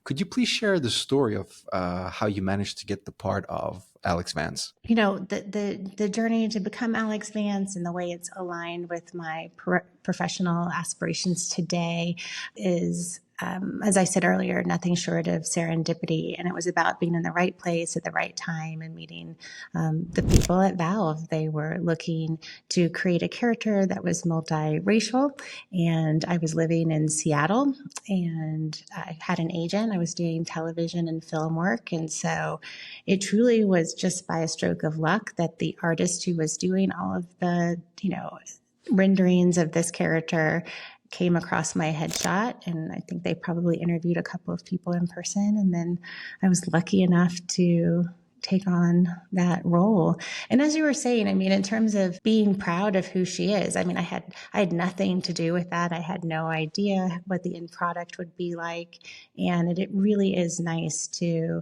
Could you please share the story of how you managed to get the part of Alyx Vance? The journey to become Alyx Vance and the way it's aligned with my professional aspirations today is, as I said earlier, nothing short of serendipity. And it was about being in the right place at the right time and meeting the people at Valve. They were looking to create a character that was multiracial. And I was living in Seattle and I had an agent. I was doing television and film work. And so it truly was just by a stroke of luck that the artist who was doing all of the, renderings of this character came across my headshot, and I think they probably interviewed a couple of people in person, and then I was lucky enough to take on that role. And as you were saying, in terms of being proud of who she is, I had nothing to do with that. I had no idea what the end product would be like, and it really is nice to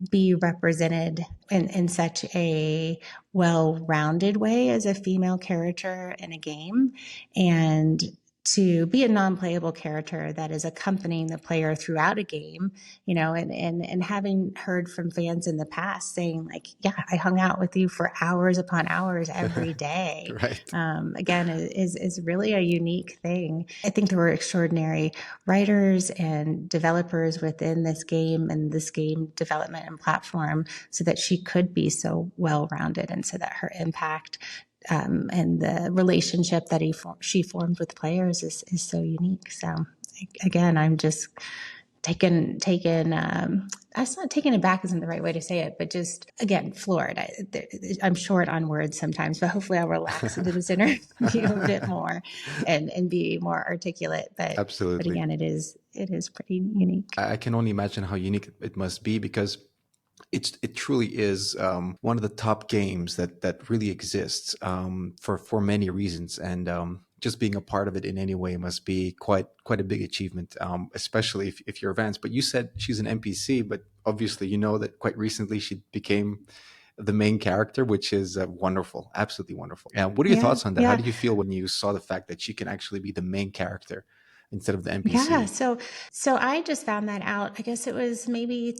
be represented in such a well-rounded way as a female character in a game, and to be a non-playable character that is accompanying the player throughout a game, and having heard from fans in the past saying like, yeah, I hung out with you for hours upon hours every day. Right. Again, is really a unique thing. I think there were extraordinary writers and developers within this game and this game development and platform so that she could be so well-rounded and so that her impact and the relationship that she formed with players is so unique. So again, I'm just taken. That's not taken aback isn't the right way to say it, but just again floored. I'm short on words sometimes, but hopefully I'll relax into this interview a bit more and be more articulate. But Absolutely. But again, it is pretty unique. I can only imagine how unique it must be, because it truly is one of the top games that really exists for many reasons, and just being a part of it in any way must be quite a big achievement, especially if you're Vance. But you said she's an NPC, but obviously you know that quite recently she became the main character, which is wonderful, absolutely wonderful. What are your thoughts on that? How did you feel when you saw the fact that she can actually be the main character instead of the NPC? Yeah, so I just found that out. I guess it was maybe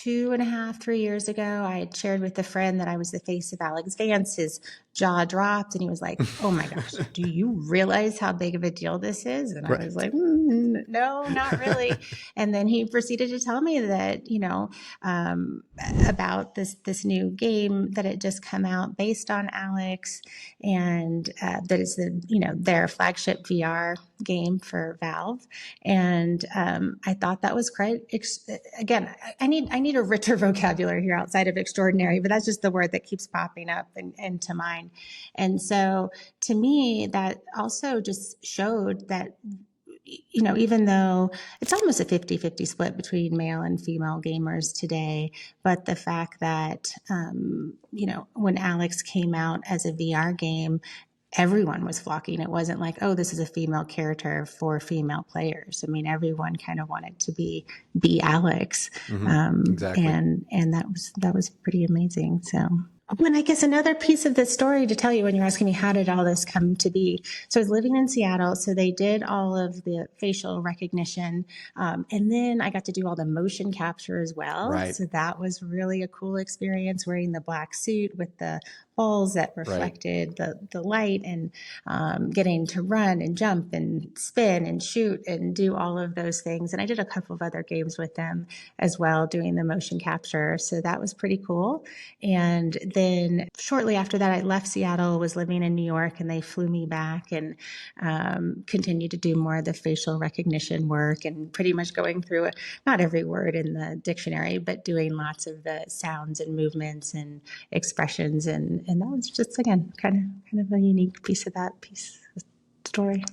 2.5, 3 years ago. I had shared with a friend that I was the face of Alyx Vance. His jaw dropped and he was like, oh my gosh, do you realize how big of a deal this is? And I was like, no, not really. And then he proceeded to tell me that, about this new game that had just come out based on Alyx, and that is their flagship VR game for Valve. And I thought that was great. Again, I need a richer vocabulary here outside of extraordinary, but that's just the word that keeps popping up into mind. And so to me, that also just showed that, even though it's almost a 50-50 split between male and female gamers today, but the fact that, when Alyx came out as a VR game, everyone was flocking. It wasn't like, oh, this is a female character for female players. Everyone kind of wanted to be Alyx. Exactly. And that was pretty amazing. So. And I guess another piece of the story to tell you when you're asking me how did all this come to be. So I was living in Seattle, so they did all of the facial recognition. And then I got to do all the motion capture as well. Right. So that was really a cool experience, wearing the black suit with the balls that reflected the light, and getting to run and jump and spin and shoot and do all of those things. And I did a couple of other games with them as well, doing the motion capture. So that was pretty cool. And then shortly after that, I left Seattle, was living in New York, and they flew me back and continued to do more of the facial recognition work, and pretty much going through not every word in the dictionary, but doing lots of the sounds and movements and expressions. And that was just, again, kind of a unique piece of that story.